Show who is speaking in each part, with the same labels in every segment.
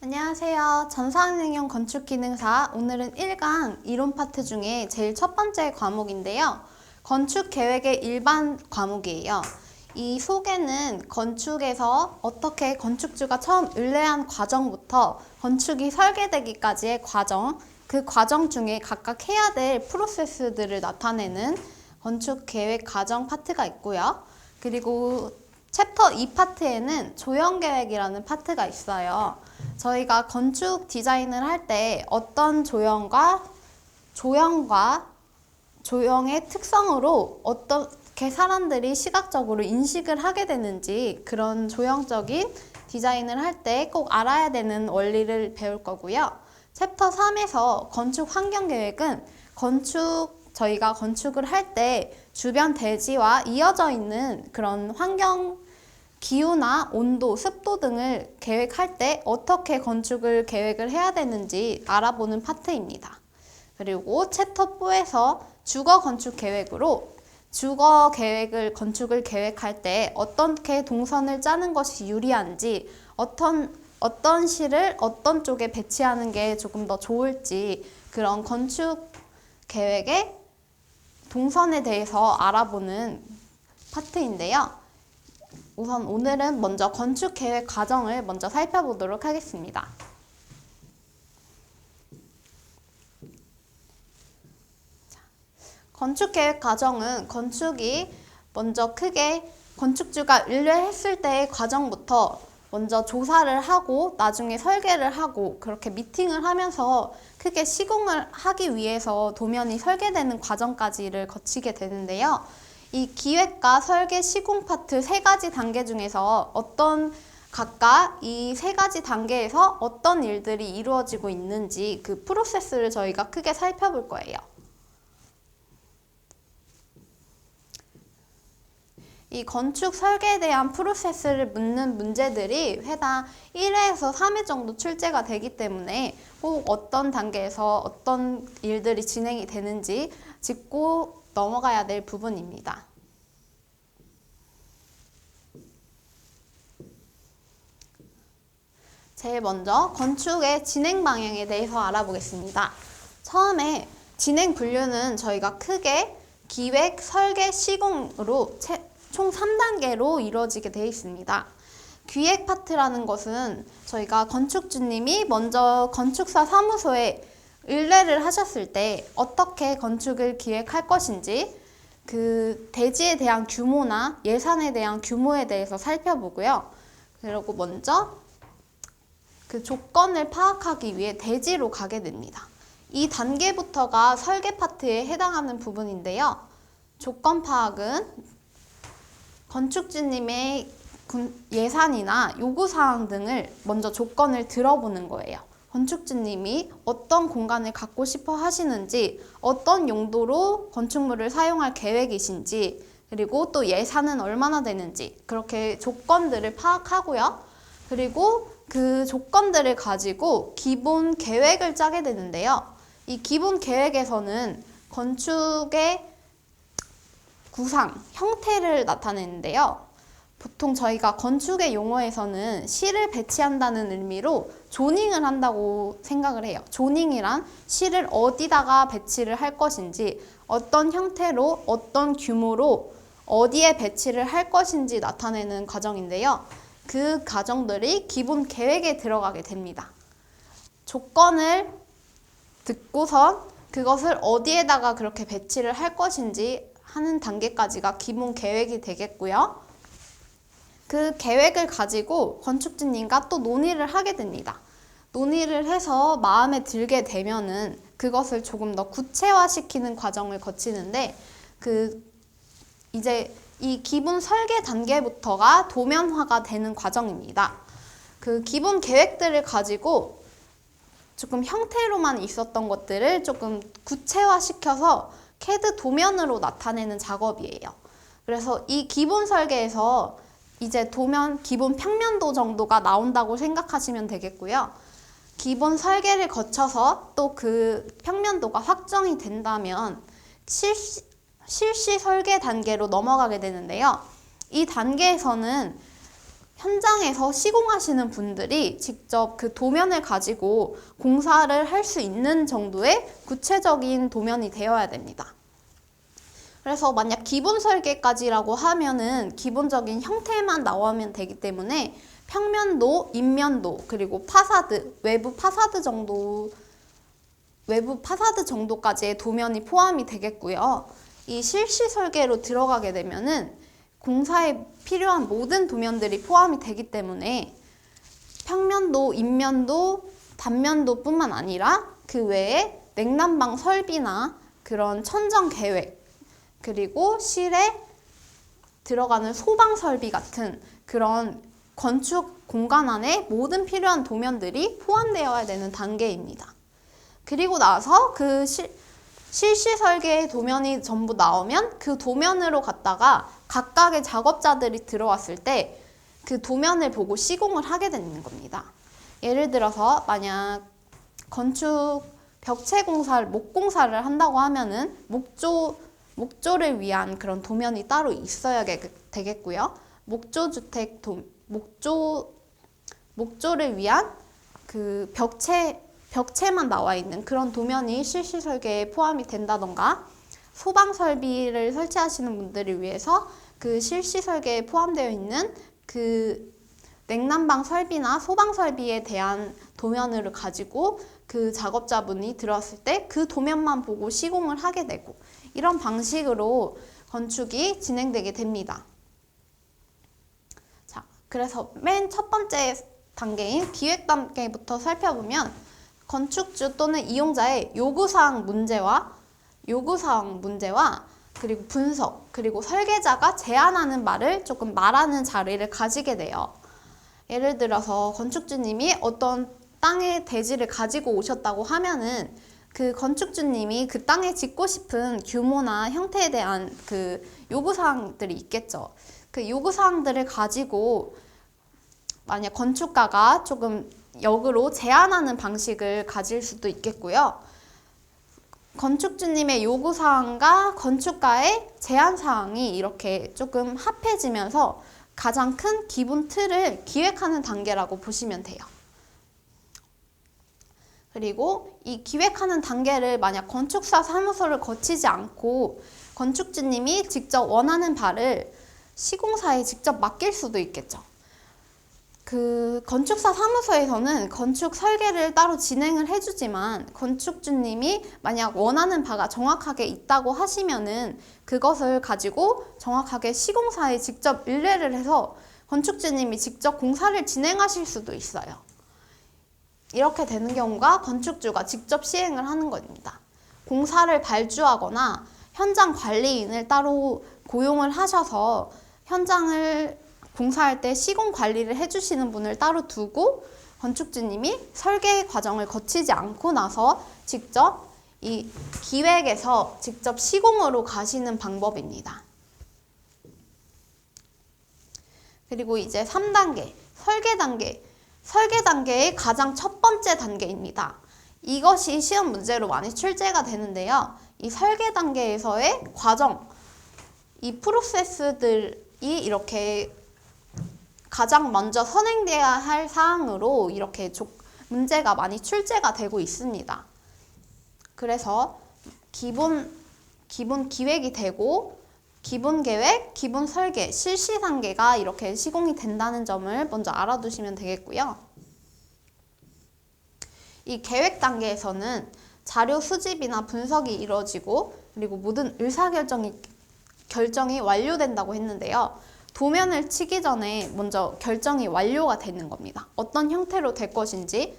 Speaker 1: 안녕하세요. 전산응용 건축기능사 오늘은 1강 이론 파트 중에 제일 첫 번째 과목인데요. 건축계획의 일반 과목이에요. 이 속에는 건축에서 어떻게 건축주가 처음 의뢰한 과정부터 건축이 설계되기까지의 과정, 그 과정 중에 각각 해야 될 프로세스들을 나타내는 건축계획 과정 파트가 있고요. 그리고 챕터 2파트에는 조형계획이라는 파트가 있어요. 저희가 건축 디자인을 할 때 어떤 조형의 특성으로 어떻게 사람들이 시각적으로 인식을 하게 되는지 그런 조형적인 디자인을 할 때 꼭 알아야 되는 원리를 배울 거고요. 챕터 3에서 건축 환경계획은 저희가 건축을 할 때 주변 대지와 이어져 있는 그런 환경 기후나 온도, 습도 등을 계획할 때 어떻게 건축을 계획을 해야 되는지 알아보는 파트입니다. 그리고 챕터 4에서 주거 건축 계획으로 건축을 계획할 때 어떻게 동선을 짜는 것이 유리한지, 어떤 실을 어떤 쪽에 배치하는 게 조금 더 좋을지 그런 건축 계획의 동선에 대해서 알아보는 파트인데요. 우선 오늘은 먼저 건축계획 과정을 먼저 살펴보도록 하겠습니다. 건축계획 과정은 건축이 먼저 크게 건축주가 의뢰했을 때의 과정부터 먼저 조사를 하고 나중에 설계를 하고 그렇게 미팅을 하면서 크게 시공을 하기 위해서 도면이 설계되는 과정까지를 거치게 되는데요. 이 기획과 설계, 시공 파트 세 가지 단계 중에서 각각 이 세 가지 단계에서 어떤 일들이 이루어지고 있는지 그 프로세스를 저희가 크게 살펴볼 거예요. 이 건축 설계에 대한 프로세스를 묻는 문제들이 회당 1회에서 3회 정도 출제가 되기 때문에 꼭 어떤 단계에서 어떤 일들이 진행이 되는지 짚고 넘어가야 될 부분입니다. 제일 먼저 건축의 진행 방향에 대해서 알아보겠습니다. 처음에 진행 분류는 저희가 크게 기획, 설계, 시공으로 총 3단계로 이루어지게 되어 있습니다. 기획 파트라는 것은 저희가 건축주님이 먼저 건축사 사무소에 의뢰를 하셨을 때 어떻게 건축을 기획할 것인지 그 대지에 대한 규모나 예산에 대한 규모에 대해서 살펴보고요. 그리고 먼저 그 조건을 파악하기 위해 대지로 가게 됩니다. 이 단계부터가 설계 파트에 해당하는 부분인데요. 조건 파악은 건축주님의 예산이나 요구사항 등을 먼저 조건을 들어보는 거예요. 건축주님이 어떤 공간을 갖고 싶어 하시는지, 어떤 용도로 건축물을 사용할 계획이신지, 그리고 또 예산은 얼마나 되는지 그렇게 조건들을 파악하고요. 그리고 그 조건들을 가지고 기본 계획을 짜게 되는데요. 이 기본 계획에서는 건축의 구상, 형태를 나타내는데요. 보통 저희가 건축의 용어에서는 실을 배치한다는 의미로 조닝을 한다고 생각을 해요. 조닝이란 실을 어디다가 배치를 할 것인지, 어떤 형태로, 어떤 규모로 어디에 배치를 할 것인지 나타내는 과정인데요. 그 과정들이 기본 계획에 들어가게 됩니다. 조건을 듣고선 그것을 어디에다가 그렇게 배치를 할 것인지 하는 단계까지가 기본 계획이 되겠고요. 그 계획을 가지고 건축주님과 또 논의를 하게 됩니다. 논의를 해서 마음에 들게 되면은 그것을 조금 더 구체화시키는 과정을 거치는데 이제 이 기본 설계 단계부터가 도면화가 되는 과정입니다. 그 기본 계획들을 가지고 조금 형태로만 있었던 것들을 조금 구체화시켜서 CAD 도면으로 나타내는 작업이에요. 그래서 이 기본 설계에서 이제 기본 평면도 정도가 나온다고 생각하시면 되겠고요. 기본 설계를 거쳐서 또 그 평면도가 확정이 된다면 실시 설계 단계로 넘어가게 되는데요. 이 단계에서는 현장에서 시공하시는 분들이 직접 그 도면을 가지고 공사를 할 수 있는 정도의 구체적인 도면이 되어야 됩니다. 그래서 만약 기본 설계까지라고 하면은 기본적인 형태만 나오면 되기 때문에 평면도, 인면도, 그리고 파사드, 외부 파사드 정도까지의 도면이 포함이 되겠고요. 이 실시 설계로 들어가게 되면은 공사에 필요한 모든 도면들이 포함이 되기 때문에 평면도, 인면도, 단면도 뿐만 아니라 그 외에 냉난방 설비나 그런 천정 계획, 그리고 실에 들어가는 소방 설비 같은 그런 건축 공간 안에 모든 필요한 도면들이 포함되어야 되는 단계입니다. 그리고 나서 그 실시 설계의 도면이 전부 나오면 그 도면으로 갔다가 각각의 작업자들이 들어왔을 때 그 도면을 보고 시공을 하게 되는 겁니다. 예를 들어서 만약 건축 벽체 공사를, 목공사를 한다고 하면은 목조를 위한 그런 도면이 따로 있어야 되겠고요. 목조를 위한 그 벽체만 나와 있는 그런 도면이 실시 설계에 포함이 된다던가, 소방 설비를 설치하시는 분들을 위해서 그 실시 설계에 포함되어 있는 그 냉난방 설비나 소방 설비에 대한 도면을 가지고 그 작업자분이 들어왔을 때 그 도면만 보고 시공을 하게 되고, 이런 방식으로 건축이 진행되게 됩니다. 자, 그래서 맨 첫 번째 단계인 기획 단계부터 살펴보면 건축주 또는 이용자의 요구사항 문제와 그리고 분석, 그리고 설계자가 제안하는 말을 조금 말하는 자리를 가지게 돼요. 예를 들어서 건축주님이 어떤 땅의 대지를 가지고 오셨다고 하면은 그 건축주님이 그 땅에 짓고 싶은 규모나 형태에 대한 그 요구사항들이 있겠죠. 그 요구사항들을 가지고 만약 건축가가 조금 역으로 제안하는 방식을 가질 수도 있겠고요. 건축주님의 요구사항과 건축가의 제안사항이 이렇게 조금 합해지면서 가장 큰 기본 틀을 기획하는 단계라고 보시면 돼요. 그리고 이 기획하는 단계를 만약 건축사 사무소를 거치지 않고 건축주님이 직접 원하는 바를 시공사에 직접 맡길 수도 있겠죠. 그 건축사 사무소에서는 건축 설계를 따로 진행을 해주지만 건축주님이 만약 원하는 바가 정확하게 있다고 하시면은 그것을 가지고 정확하게 시공사에 직접 의뢰를 해서 건축주님이 직접 공사를 진행하실 수도 있어요. 이렇게 되는 경우가 건축주가 직접 시행을 하는 겁니다. 공사를 발주하거나 현장 관리인을 따로 고용을 하셔서 현장을 공사할 때 시공 관리를 해주시는 분을 따로 두고 건축주님이 설계 과정을 거치지 않고 나서 직접 이 기획에서 직접 시공으로 가시는 방법입니다. 그리고 이제 3단계, 설계 단계. 설계 단계의 가장 첫 번째 단계입니다. 이것이 시험 문제로 많이 출제가 되는데요. 이 설계 단계에서의 과정, 이 프로세스들이 이렇게 가장 먼저 선행돼야 할 사항으로 이렇게 문제가 많이 출제가 되고 있습니다. 그래서 기본 기획이 되고 기본 계획, 기본 설계, 실시 단계가 이렇게 시공이 된다는 점을 먼저 알아두시면 되겠고요. 이 계획 단계에서는 자료 수집이나 분석이 이루어지고 그리고 모든 결정이 완료된다고 했는데요. 도면을 치기 전에 먼저 결정이 완료가 되는 겁니다. 어떤 형태로 될 것인지,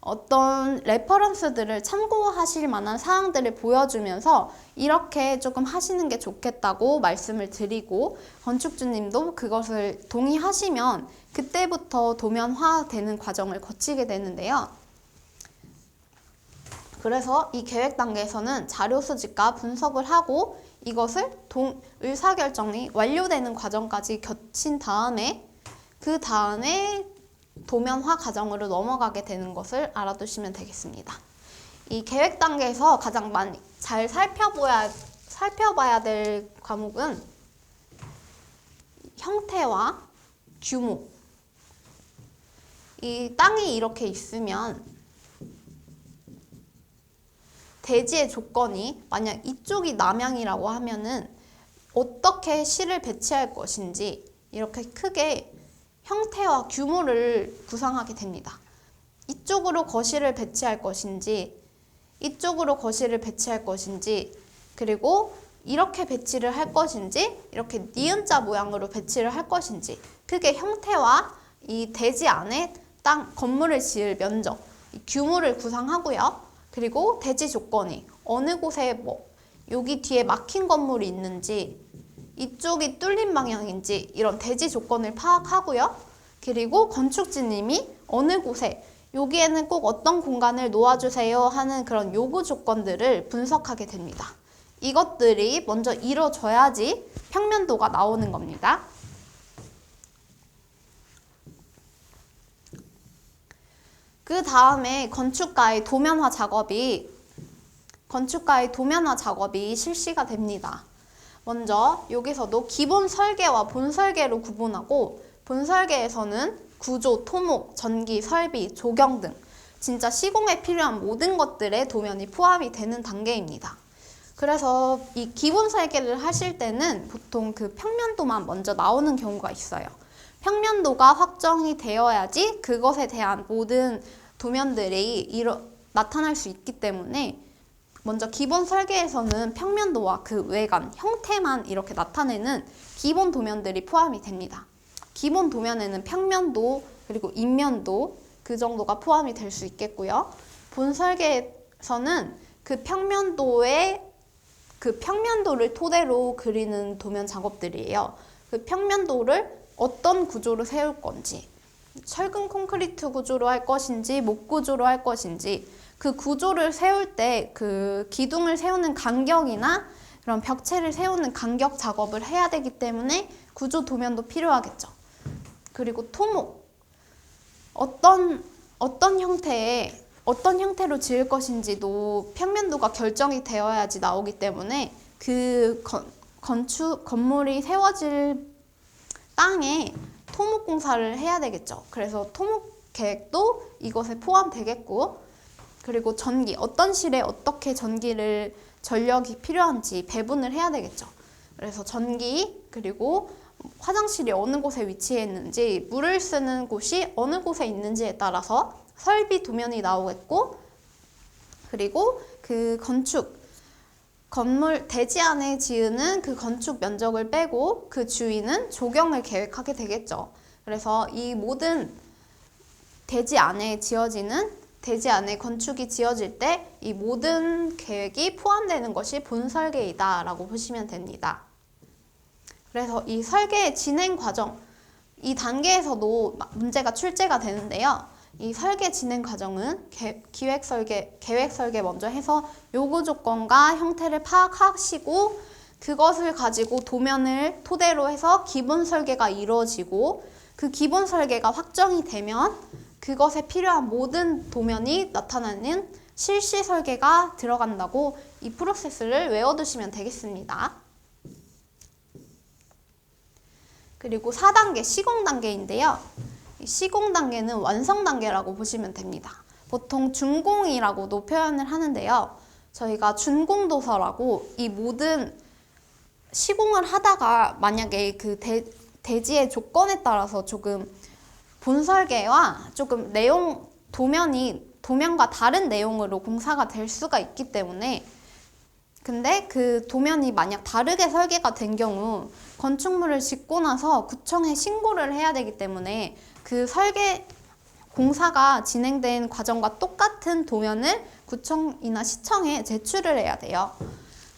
Speaker 1: 어떤 레퍼런스들을 참고하실 만한 사항들을 보여주면서 이렇게 조금 하시는 게 좋겠다고 말씀을 드리고 건축주님도 그것을 동의하시면 그때부터 도면화되는 과정을 거치게 되는데요. 그래서 이 계획 단계에서는 자료 수집과 분석을 하고 이것을 의사결정이 완료되는 과정까지 거친 다음에 그 다음에 도면화 과정으로 넘어가게 되는 것을 알아두시면 되겠습니다. 이 계획 단계에서 가장 많이 잘 살펴봐야 될 과목은 형태와 규모, 이 땅이 이렇게 있으면 대지의 조건이 만약 이쪽이 남향이라고 하면은 어떻게 실을 배치할 것인지 이렇게 크게 형태와 규모를 구상하게 됩니다. 이쪽으로 거실을 배치할 것인지 이쪽으로 거실을 배치할 것인지 그리고 이렇게 배치를 할 것인지 이렇게 니은자 모양으로 배치를 할 것인지 크게 형태와 이 대지 안에 땅 건물을 지을 면적 이 규모를 구상하고요. 그리고 대지 조건이 어느 곳에 뭐 여기 뒤에 막힌 건물이 있는지 이쪽이 뚫린 방향인지 이런 대지 조건을 파악하고요. 그리고 건축주님이 어느 곳에 여기에는 꼭 어떤 공간을 놓아주세요 하는 그런 요구 조건들을 분석하게 됩니다. 이것들이 먼저 이루어져야지 평면도가 나오는 겁니다. 그 다음에 건축가의 도면화 작업이 실시가 됩니다. 먼저 여기서도 기본 설계와 본 설계로 구분하고 본 설계에서는 구조, 토목, 전기, 설비, 조경 등 진짜 시공에 필요한 모든 것들의 도면이 포함이 되는 단계입니다. 그래서 이 기본 설계를 하실 때는 보통 그 평면도만 먼저 나오는 경우가 있어요. 평면도가 확정이 되어야지 그것에 대한 모든 도면들이 나타날 수 있기 때문에 먼저 기본 설계에서는 평면도와 그 외관, 형태만 이렇게 나타내는 기본 도면들이 포함이 됩니다. 기본 도면에는 평면도, 그리고 인면도 그 정도가 포함이 될 수 있겠고요. 본 설계에서는 그 평면도를 토대로 그리는 도면 작업들이에요. 그 평면도를 어떤 구조로 세울 건지, 철근 콘크리트 구조로 할 것인지, 목 구조로 할 것인지, 그 구조를 세울 때 그 기둥을 세우는 간격이나 그런 벽체를 세우는 간격 작업을 해야 되기 때문에 구조 도면도 필요하겠죠. 그리고 토목, 어떤 형태로 지을 것인지도 평면도가 결정이 되어야지 나오기 때문에 그 건물이 세워질 땅에 토목 공사를 해야 되겠죠. 그래서 토목 계획도 이것에 포함되겠고, 그리고 전기, 어떤 실에 어떻게 전력이 필요한지 배분을 해야 되겠죠. 그래서 전기, 그리고 화장실이 어느 곳에 위치해 있는지, 물을 쓰는 곳이 어느 곳에 있는지에 따라서 설비 도면이 나오겠고, 그리고 그 건물 대지 안에 지으는 그 건축 면적을 빼고 그 주위는 조경을 계획하게 되겠죠. 그래서 이 모든 대지 안에 건축이 지어질 때 이 모든 계획이 포함되는 것이 본설계이다 라고 보시면 됩니다. 그래서 이 설계의 진행 과정, 이 단계에서도 문제가 출제가 되는데요. 이 설계 진행 과정은 계획 설계 먼저 해서 요구 조건과 형태를 파악하시고 그것을 가지고 도면을 토대로 해서 기본 설계가 이루어지고 그 기본 설계가 확정이 되면 그것에 필요한 모든 도면이 나타나는 실시 설계가 들어간다고 이 프로세스를 외워두시면 되겠습니다. 그리고 4단계 시공 단계인데요. 시공 단계는 완성 단계라고 보시면 됩니다. 보통 준공이라고도 표현을 하는데요. 저희가 준공도서라고 이 모든 시공을 하다가 만약에 그 대지의 조건에 따라서 조금 본설계와 조금 도면과 다른 내용으로 공사가 될 수가 있기 때문에 근데 그 도면이 만약 다르게 설계가 된 경우 건축물을 짓고 나서 구청에 신고를 해야 되기 때문에 그 설계 공사가 진행된 과정과 똑같은 도면을 구청이나 시청에 제출을 해야 돼요.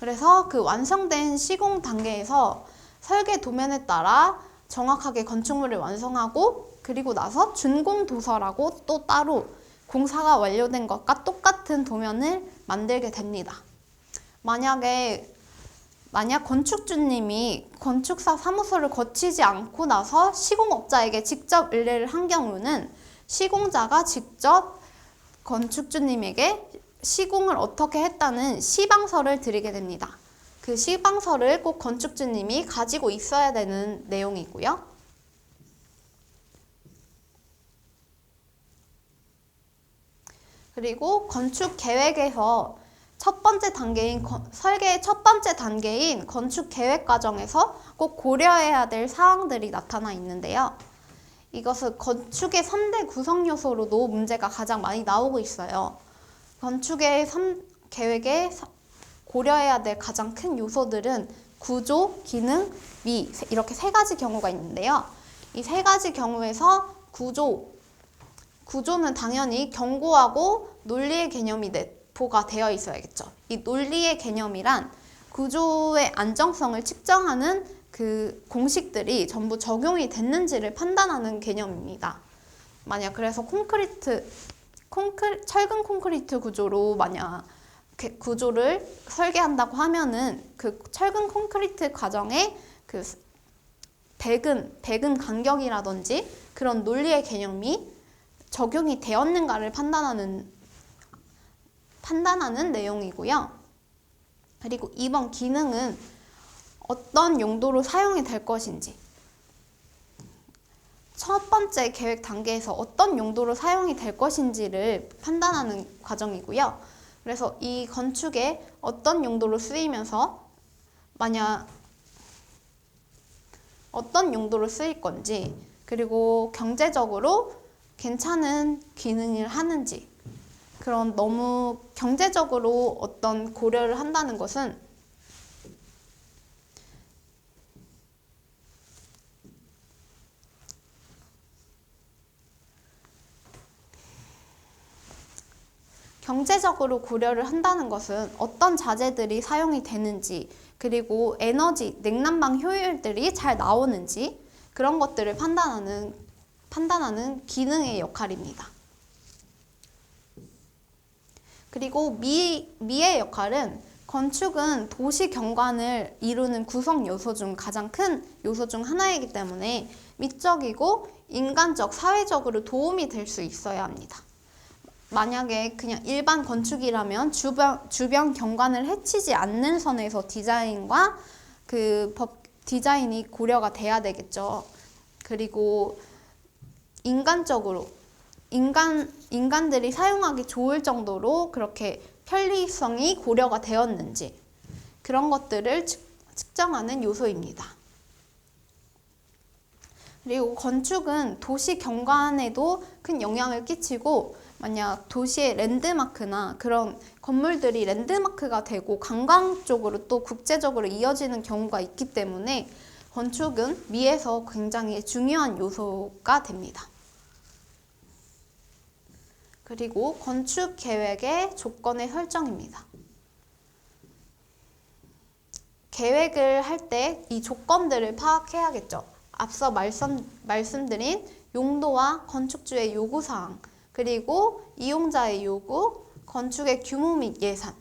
Speaker 1: 그래서 그 완성된 시공 단계에서 설계 도면에 따라 정확하게 건축물을 완성하고 그리고 나서 준공 도서라고 또 따로 공사가 완료된 것과 똑같은 도면을 만들게 됩니다. 만약 건축주님이 건축사 사무소를 거치지 않고 나서 시공업자에게 직접 의뢰를 한 경우는 시공자가 직접 건축주님에게 시공을 어떻게 했다는 시방서를 드리게 됩니다. 그 시방서를 꼭 건축주님이 가지고 있어야 되는 내용이고요. 그리고 건축 계획에서 첫 번째 단계인 설계의 첫 번째 단계인 건축 계획 과정에서 꼭 고려해야 될 사항들이 나타나 있는데요. 이것은 건축의 3대 구성 요소로도 문제가 가장 많이 나오고 있어요. 건축의 계획에 고려해야 될 가장 큰 요소들은 구조, 기능, 미 이렇게 세 가지 경우가 있는데요. 이 세 가지 경우에서 구조는 당연히 경고하고 논리의 개념이 내포가 되어 있어야겠죠. 이 논리의 개념이란 구조의 안정성을 측정하는 그 공식들이 전부 적용이 됐는지를 판단하는 개념입니다. 만약 그래서 철근 콘크리트 구조로 만약 구조를 설계한다고 하면은 그 철근 콘크리트 과정에 그 배근 간격이라든지 그런 논리의 개념이 적용이 되었는가를 판단하는 내용이고요. 그리고 2번 기능은 어떤 용도로 사용이 될 것인지, 첫 번째 계획 단계에서 어떤 용도로 사용이 될 것인지를 판단하는 과정이고요. 그래서 이 건축에 어떤 용도로 쓰이면서 만약 어떤 용도로 쓰일 건지, 그리고 경제적으로 괜찮은 기능을 하는지, 그런 너무 경제적으로 어떤 고려를 한다는 것은 경제적으로 고려를 한다는 것은 어떤 자재들이 사용이 되는지, 그리고 에너지, 냉난방 효율들이 잘 나오는지 그런 것들을 판단하는 기능의 역할입니다. 그리고 미의 역할은 건축은 도시 경관을 이루는 구성 요소 중 가장 큰 요소 중 하나이기 때문에 미적이고 인간적, 사회적으로 도움이 될 수 있어야 합니다. 만약에 그냥 일반 건축이라면 주변 경관을 해치지 않는 선에서 디자인과 디자인이 고려가 돼야 되겠죠. 그리고 인간들이 사용하기 좋을 정도로 그렇게 편리성이 고려가 되었는지 그런 것들을 측정하는 요소입니다. 그리고 건축은 도시 경관에도 큰 영향을 끼치고, 만약 도시의 랜드마크나 그런 건물들이 랜드마크가 되고 관광 쪽으로 또 국제적으로 이어지는 경우가 있기 때문에 건축은 미에서 굉장히 중요한 요소가 됩니다. 그리고 건축 계획의 조건의 설정입니다. 계획을 할 때 이 조건들을 파악해야겠죠. 앞서 말씀드린 용도와 건축주의 요구사항, 그리고 이용자의 요구, 건축의 규모 및 예산.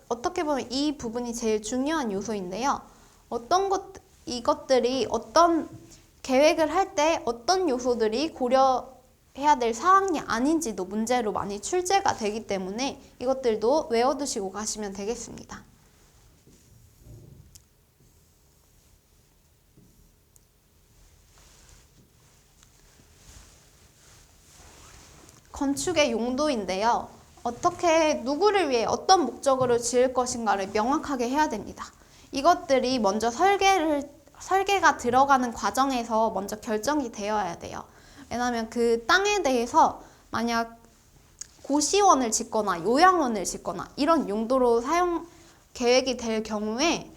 Speaker 1: 어떻게 보면 이 부분이 제일 중요한 요소인데요. 이것들이 어떤 계획을 할 때 어떤 요소들이 고려해야 될 사항이 아닌지도 문제로 많이 출제가 되기 때문에 이것들도 외워두시고 가시면 되겠습니다. 건축의 용도인데요. 누구를 위해 어떤 목적으로 지을 것인가를 명확하게 해야 됩니다. 이것들이 먼저 설계가 들어가는 과정에서 먼저 결정이 되어야 돼요. 왜냐하면 그 땅에 대해서 만약 고시원을 짓거나 요양원을 짓거나 이런 용도로 사용 계획이 될 경우에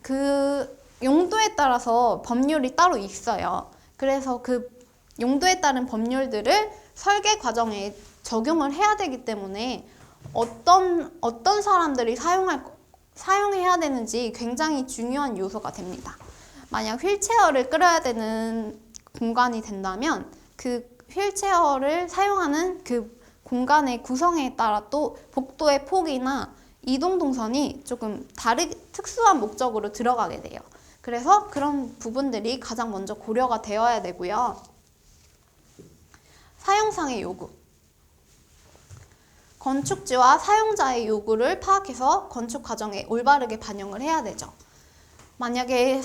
Speaker 1: 그 용도에 따라서 법률이 따로 있어요. 그래서 그 용도에 따른 법률들을 설계 과정에 적용을 해야 되기 때문에 어떤 사람들이 사용해야 되는지 굉장히 중요한 요소가 됩니다. 만약 휠체어를 끌어야 되는 공간이 된다면 그 휠체어를 사용하는 그 공간의 구성에 따라 또 복도의 폭이나 이동 동선이 조금 특수한 목적으로 들어가게 돼요. 그래서 그런 부분들이 가장 먼저 고려가 되어야 되고요. 사용상의 요구. 건축주와 사용자의 요구를 파악해서 건축 과정에 올바르게 반영을 해야 되죠. 만약에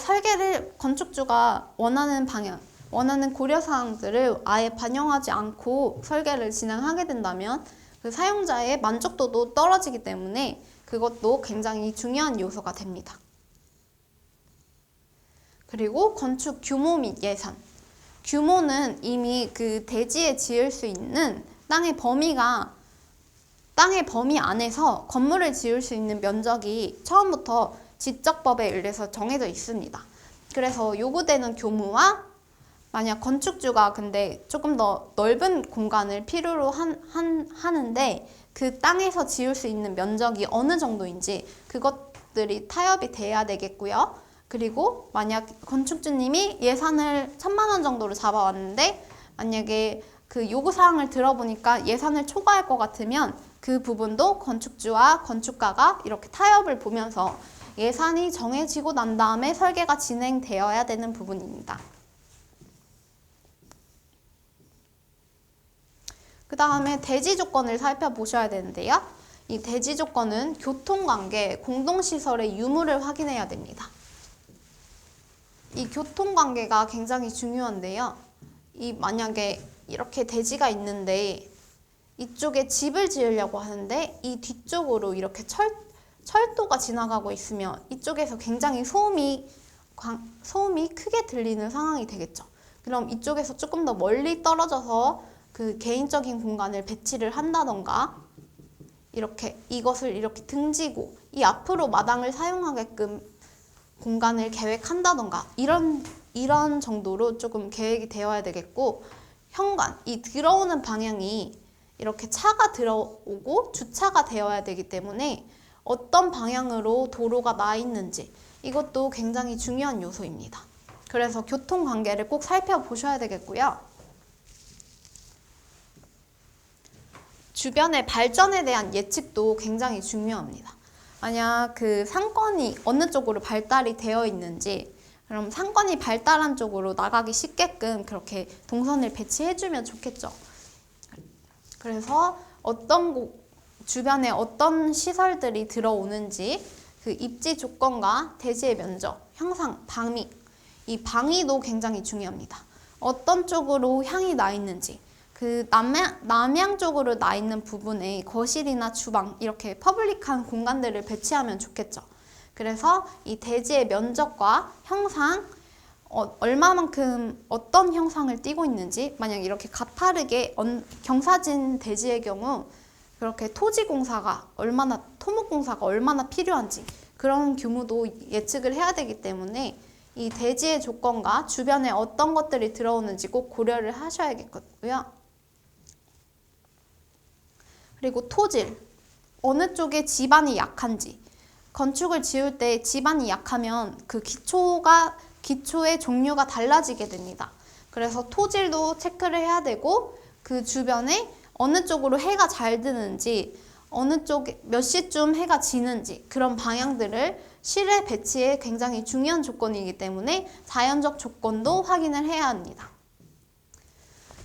Speaker 1: 건축주가 원하는 방향, 원하는 고려사항들을 아예 반영하지 않고 설계를 진행하게 된다면 그 사용자의 만족도도 떨어지기 때문에 그것도 굉장히 중요한 요소가 됩니다. 그리고 건축 규모 및 예산. 규모는 이미 그 대지에 지을 수 있는 땅의 범위 안에서 건물을 지을 수 있는 면적이 처음부터 지적법에 의해서 정해져 있습니다. 그래서 요구되는 규모와 만약 건축주가 근데 조금 더 넓은 공간을 필요로 하는데 그 땅에서 지을 수 있는 면적이 어느 정도인지 그것들이 타협이 돼야 되겠고요. 그리고 만약 건축주님이 예산을 1,000만 원 정도로 잡아왔는데 만약에 그 요구사항을 들어보니까 예산을 초과할 것 같으면 그 부분도 건축주와 건축가가 이렇게 타협을 보면서 예산이 정해지고 난 다음에 설계가 진행되어야 되는 부분입니다. 그 다음에 대지 조건을 살펴보셔야 되는데요. 이 대지 조건은 교통관계, 공동시설의 유무를 확인해야 됩니다. 이 교통관계가 굉장히 중요한데요. 이 만약에 이렇게 대지가 있는데 이쪽에 집을 지으려고 하는데 이 뒤쪽으로 이렇게 철도가 지나가고 있으면 이쪽에서 굉장히 소음이 크게 들리는 상황이 되겠죠. 그럼 이쪽에서 조금 더 멀리 떨어져서 그 개인적인 공간을 배치를 한다던가 이것을 이렇게 등지고 이 앞으로 마당을 사용하게끔 공간을 계획한다던가 이런 정도로 조금 계획이 되어야 되겠고, 현관, 이 들어오는 방향이 이렇게 차가 들어오고 주차가 되어야 되기 때문에 어떤 방향으로 도로가 나 있는지 이것도 굉장히 중요한 요소입니다. 그래서 교통관계를 꼭 살펴보셔야 되겠고요. 주변의 발전에 대한 예측도 굉장히 중요합니다. 만약 그 상권이 어느 쪽으로 발달이 되어 있는지, 그럼 상권이 발달한 쪽으로 나가기 쉽게끔 그렇게 동선을 배치해주면 좋겠죠. 그래서 주변에 어떤 시설들이 들어오는지 그 입지 조건과 대지의 면적, 형상, 방위, 이 방위도 굉장히 중요합니다. 어떤 쪽으로 향이 나 있는지, 그 남향 쪽으로 나 있는 부분에 거실이나 주방 이렇게 퍼블릭한 공간들을 배치하면 좋겠죠. 그래서 이 대지의 면적과 형상, 얼마만큼 어떤 형상을 띠고 있는지, 만약 이렇게 가파르게 경사진 대지의 경우 그렇게 토목공사가 얼마나 필요한지 그런 규모도 예측을 해야 되기 때문에 이 대지의 조건과 주변에 어떤 것들이 들어오는지 꼭 고려를 하셔야겠고요. 그리고 토질, 어느 쪽에 지반이 약한지, 건축을 지을 때 지반이 약하면 그 기초의 종류가 달라지게 됩니다. 그래서 토질도 체크를 해야 되고, 그 주변에 어느 쪽으로 해가 잘 드는지, 어느 쪽에 몇 시쯤 해가 지는지 그런 방향들을 실내 배치에 굉장히 중요한 조건이기 때문에 자연적 조건도 확인을 해야 합니다.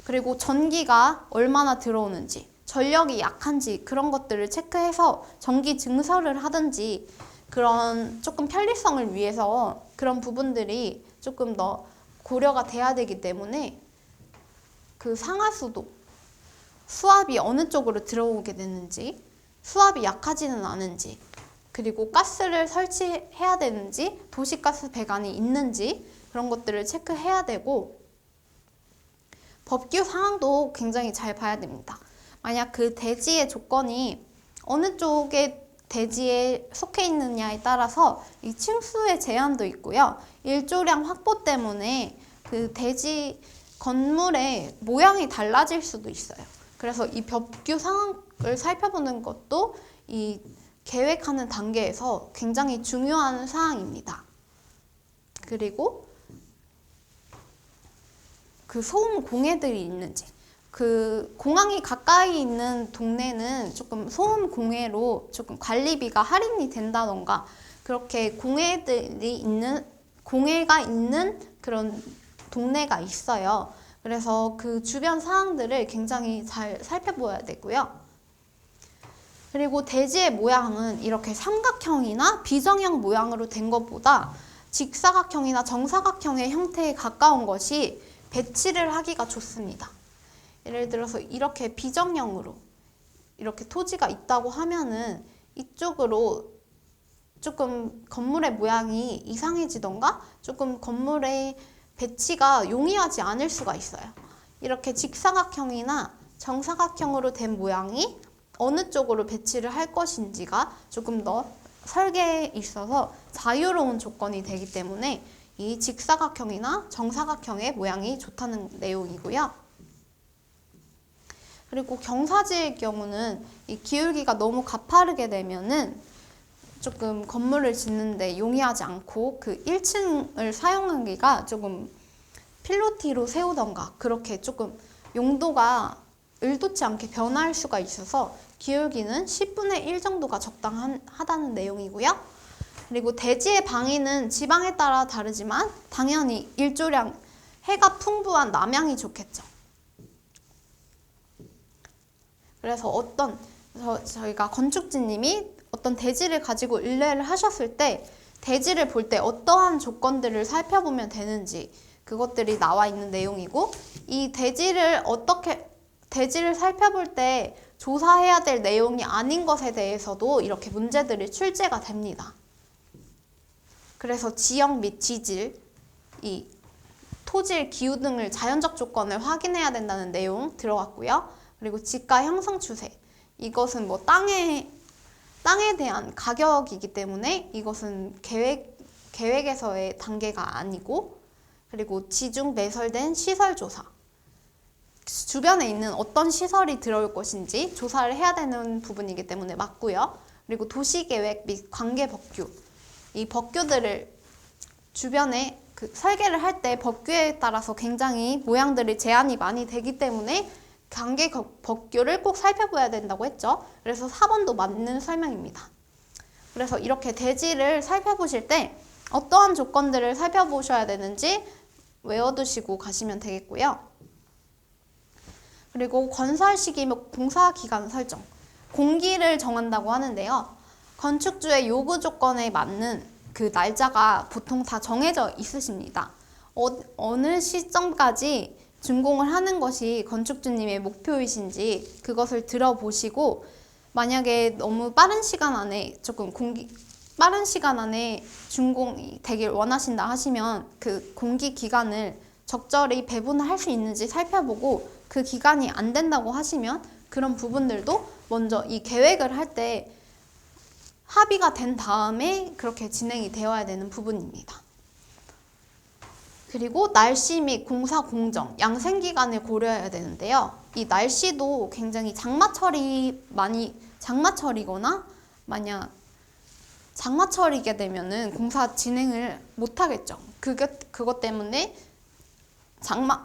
Speaker 1: 그리고 전기가 얼마나 들어오는지, 전력이 약한지 그런 것들을 체크해서 전기 증설을 하든지, 그런 조금 편리성을 위해서 그런 부분들이 조금 더 고려가 돼야 되기 때문에 그 상하수도, 수압이 어느 쪽으로 들어오게 되는지, 수압이 약하지는 않은지, 그리고 가스를 설치해야 되는지, 도시가스 배관이 있는지 그런 것들을 체크해야 되고, 법규 사항도 굉장히 잘 봐야 됩니다. 만약 그 대지의 조건이 어느 쪽에 대지에 속해 있느냐에 따라서 이 층수의 제한도 있고요. 일조량 확보 때문에 그 대지 건물의 모양이 달라질 수도 있어요. 그래서 이 법규 사항을 살펴보는 것도 이 계획하는 단계에서 굉장히 중요한 사항입니다. 그리고 그 소음 공해들이 있는지, 그 공항이 가까이 있는 동네는 조금 소음 공해로 조금 관리비가 할인이 된다던가 그렇게 공해가 있는 그런 동네가 있어요. 그래서 그 주변 사항들을 굉장히 잘 살펴봐야 되고요. 그리고 대지의 모양은 이렇게 삼각형이나 비정형 모양으로 된 것보다 직사각형이나 정사각형의 형태에 가까운 것이 배치를 하기가 좋습니다. 예를 들어서 이렇게 비정형으로 이렇게 토지가 있다고 하면은 이쪽으로 조금 건물의 모양이 이상해지던가 조금 건물의 배치가 용이하지 않을 수가 있어요. 이렇게 직사각형이나 정사각형으로 된 모양이 어느 쪽으로 배치를 할 것인지가 조금 더 설계에 있어서 자유로운 조건이 되기 때문에 이 직사각형이나 정사각형의 모양이 좋다는 내용이고요. 그리고 경사지의 경우는 이 기울기가 너무 가파르게 되면은 조금 건물을 짓는데 용이하지 않고 그 1층을 사용하기가 조금 필로티로 세우던가 그렇게 조금 용도가 의도치 않게 변할 수가 있어서 기울기는 10분의 1 정도가 적당하다는 내용이고요. 그리고 대지의 방위는 지방에 따라 다르지만 당연히 일조량, 해가 풍부한 남향이 좋겠죠. 그래서 저희가 건축주님이 어떤 대지를 가지고 의뢰를 하셨을 때 대지를 볼 때 어떠한 조건들을 살펴보면 되는지 그것들이 나와 있는 내용이고 이 대지를 살펴볼 때 조사해야 될 내용이 아닌 것에 대해서도 이렇게 문제들이 출제가 됩니다. 그래서 지형 및 지질, 이 토질, 기후 등을 자연적 조건을 확인해야 된다는 내용 들어갔고요. 그리고 지가 형성 추세, 이것은 뭐 땅에 대한 가격이기 때문에 이것은 계획에서의 단계가 아니고, 그리고 지중 매설된 시설 조사, 주변에 있는 어떤 시설이 들어올 것인지 조사를 해야 되는 부분이기 때문에 맞고요. 그리고 도시계획 및 관계법규, 이 법규들을 주변에 설계를 할 때 법규에 따라서 굉장히 모양들이 제한이 많이 되기 때문에 관계 법규를 꼭 살펴봐야 된다고 했죠. 그래서 4번도 맞는 설명입니다. 그래서 이렇게 대지를 살펴보실 때 어떠한 조건들을 살펴보셔야 되는지 외워두시고 가시면 되겠고요. 그리고 건설 시기 및 공사 기간 설정, 공기를 정한다고 하는데요. 건축주의 요구 조건에 맞는 그 날짜가 보통 다 정해져 있으십니다. 어느 시점까지 준공을 하는 것이 건축주님의 목표이신지 그것을 들어보시고, 만약에 너무 빠른 시간 안에 빠른 시간 안에 준공이 되길 원하신다 하시면 그 공기 기간을 적절히 배분할 수 있는지 살펴보고, 그 기간이 안 된다고 하시면 그런 부분들도 먼저 이 계획을 할 때 합의가 된 다음에 그렇게 진행이 되어야 되는 부분입니다. 그리고 날씨 및 공사 공정, 양생 기간을 고려해야 되는데요. 이 날씨도 굉장히 장마철이거나 만약 장마철이게 되면은 공사 진행을 못 하겠죠. 그것 때문에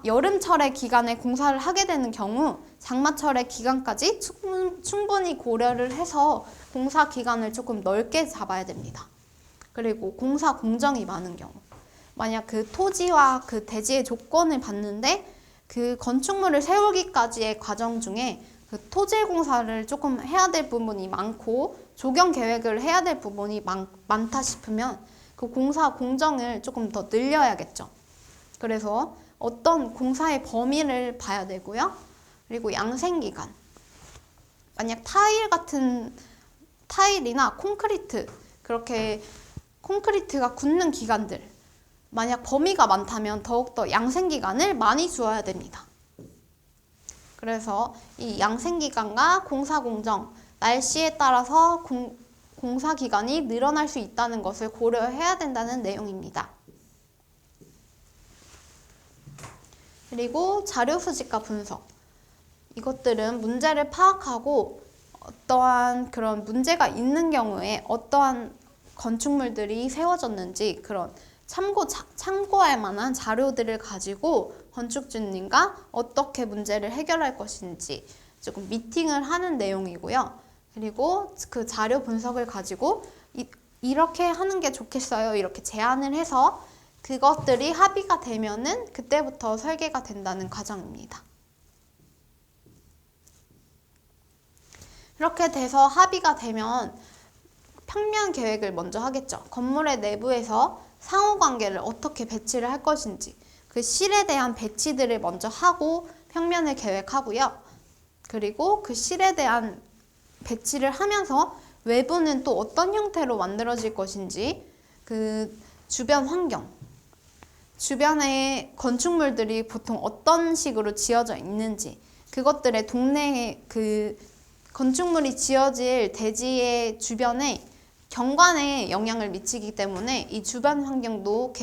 Speaker 1: 여름철의 기간에 공사를 하게 되는 경우 장마철의 기간까지 충분히 고려를 해서 공사 기간을 조금 넓게 잡아야 됩니다. 그리고 공사 공정이 많은 경우, 만약 그 토지와 그 대지의 조건을 봤는데 그 건축물을 세우기까지의 과정 중에 그 토질 공사를 조금 해야 될 부분이 많고 조경 계획을 해야 될 부분이 많다 싶으면 그 공사 공정을 조금 더 늘려야겠죠. 그래서 어떤 공사의 범위를 봐야 되고요. 그리고 양생기간, 만약 타일이나 콘크리트, 그렇게 콘크리트가 굳는 기간들, 만약 범위가 많다면 더욱더 양생기간을 많이 주어야 됩니다. 그래서 이 양생기간과 공사공정, 날씨에 따라서 공사기간이 늘어날 수 있다는 것을 고려해야 된다는 내용입니다. 그리고 자료 수집과 분석, 이것들은 문제를 파악하고 어떠한 그런 문제가 있는 경우에 어떠한 건축물들이 세워졌는지 그런 참고할 만한 자료들을 가지고 건축주님과 어떻게 문제를 해결할 것인지 조금 미팅을 하는 내용이고요. 그리고 그 자료 분석을 가지고 이렇게 하는 게 좋겠어요, 이렇게 제안을 해서 그것들이 합의가 되면은 그때부터 설계가 된다는 과정입니다. 이렇게 돼서 합의가 되면 평면 계획을 먼저 하겠죠. 건물의 내부에서 상호관계를 어떻게 배치를 할 것인지 그 실에 대한 배치들을 먼저 하고 평면을 계획하고요. 그리고 그 실에 대한 배치를 하면서 외부는 또 어떤 형태로 만들어질 것인지, 그 주변 환경, 주변의 건축물들이 보통 어떤 식으로 지어져 있는지, 그것들의 동네에 그 건축물이 지어질 대지의 주변에 경관에 영향을 미치기 때문에 이 주변 환경도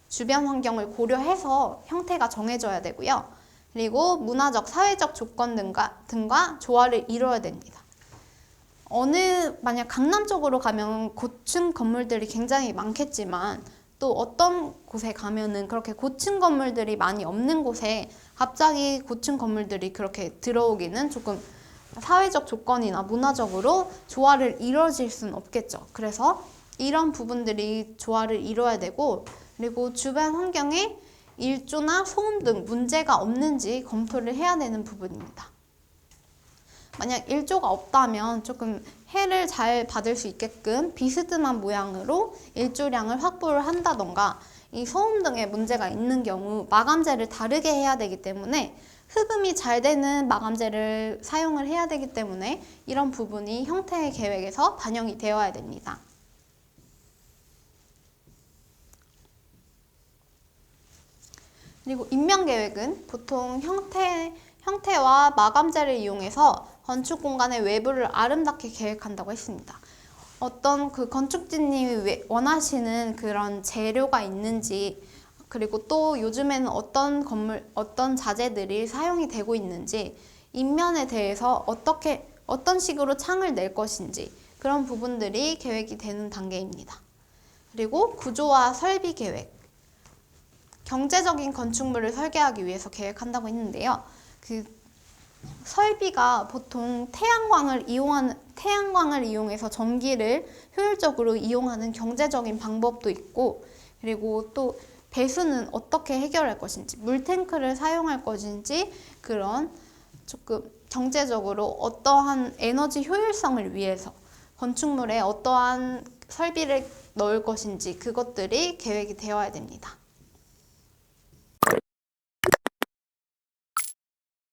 Speaker 1: 주변 환경을 고려해서 형태가 정해져야 되고요. 그리고 문화적, 사회적 조건 등과 조화를 이루어야 됩니다. 만약 강남 쪽으로 가면 고층 건물들이 굉장히 많겠지만 또 어떤 곳에 가면은 그렇게 고층 건물들이 많이 없는 곳에 갑자기 고층 건물들이 그렇게 들어오기는 조금 사회적 조건이나 문화적으로 조화를 이루어질 수는 없겠죠. 그래서 이런 부분들이 조화를 이루어야 되고, 그리고 주변 환경에 일조나 소음 등 문제가 없는지 검토를 해야 되는 부분입니다. 만약 일조가 없다면 조금 해를 잘 받을 수 있게끔 비스듬한 모양으로 일조량을 확보를 한다던가, 이 소음 등의 문제가 있는 경우 마감재를 다르게 해야 되기 때문에 흡음이 잘 되는 마감재를 사용을 해야 되기 때문에 이런 부분이 형태 계획에서 반영이 되어야 됩니다. 그리고 인명계획은 보통 형태와 마감재를 이용해서 건축 공간의 외부를 아름답게 계획한다고 했습니다. 어떤 그 건축주님이 원하시는 그런 재료가 있는지, 그리고 또 요즘에는 어떤 자재들이 사용이 되고 있는지, 인면에 대해서 어떤 식으로 창을 낼 것인지, 그런 부분들이 계획이 되는 단계입니다. 그리고 구조와 설비 계획. 경제적인 건축물을 설계하기 위해서 계획한다고 했는데요. 그 설비가 보통 태양광을 이용해서 전기를 효율적으로 이용하는 경제적인 방법도 있고, 그리고 또 배수는 어떻게 해결할 것인지, 물탱크를 사용할 것인지, 그런 조금 경제적으로 어떠한 에너지 효율성을 위해서 건축물에 어떠한 설비를 넣을 것인지, 그것들이 계획이 되어야 됩니다.